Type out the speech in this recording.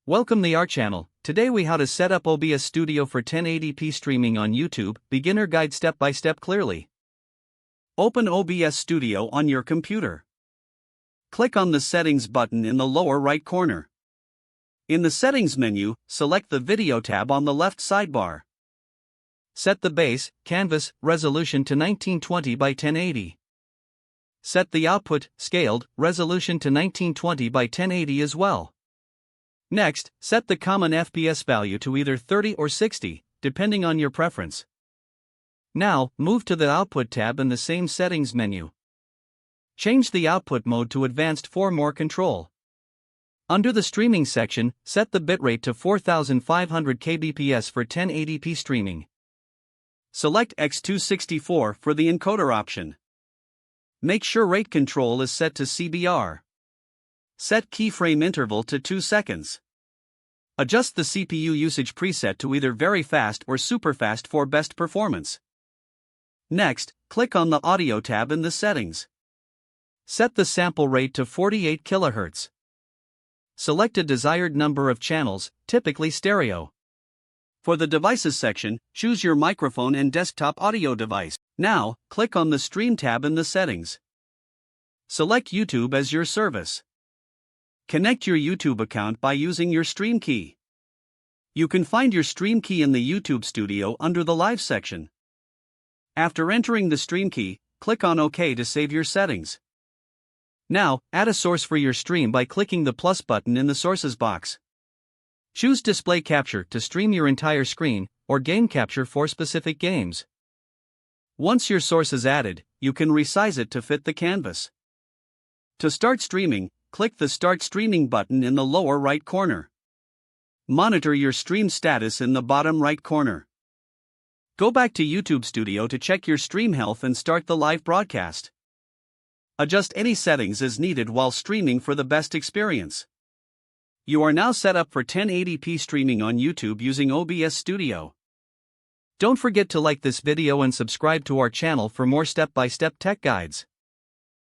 Welcome to our channel. Today we how to set up OBS Studio for 1080p streaming on YouTube, beginner guide step by step clearly. Open OBS Studio on your computer. Click on the settings button in the lower right corner. In the settings menu, select the video tab on the left sidebar. Set the base, canvas, resolution to 1920 by 1080. Set the output, scaled, resolution to 1920 by 1080 as well. Next, set the common FPS value to either 30 or 60, depending on your preference. Now, move to the Output tab in the same settings menu. Change the output mode to Advanced for more control. Under the Streaming section, set the bitrate to 4500 kbps for 1080p streaming. Select X264 for the encoder option. Make sure rate control is set to CBR. Set keyframe interval to 2 seconds. Adjust the CPU usage preset to either very fast or super fast for best performance. Next, click on the Audio tab in the settings. Set the sample rate to 48 kHz. Select a desired number of channels, typically stereo. For the Devices section, choose your microphone and desktop audio device. Now, click on the Stream tab in the settings. Select YouTube as your service. Connect your YouTube account by using your Stream key. You can find your Stream key in the YouTube Studio under the Live section. After entering the Stream key, click on OK to save your settings. Now, add a source for your stream by clicking the plus button in the Sources box. Choose Display Capture to stream your entire screen, or Game Capture for specific games. Once your source is added, you can resize it to fit the canvas. To start streaming, click the Start Streaming button in the lower right corner. Monitor your stream status in the bottom right corner. Go back to YouTube Studio to check your stream health and start the live broadcast. Adjust any settings as needed while streaming for the best experience. You are now set up for 1080p streaming on YouTube using OBS Studio. Don't forget to like this video and subscribe to our channel for more step-by-step tech guides.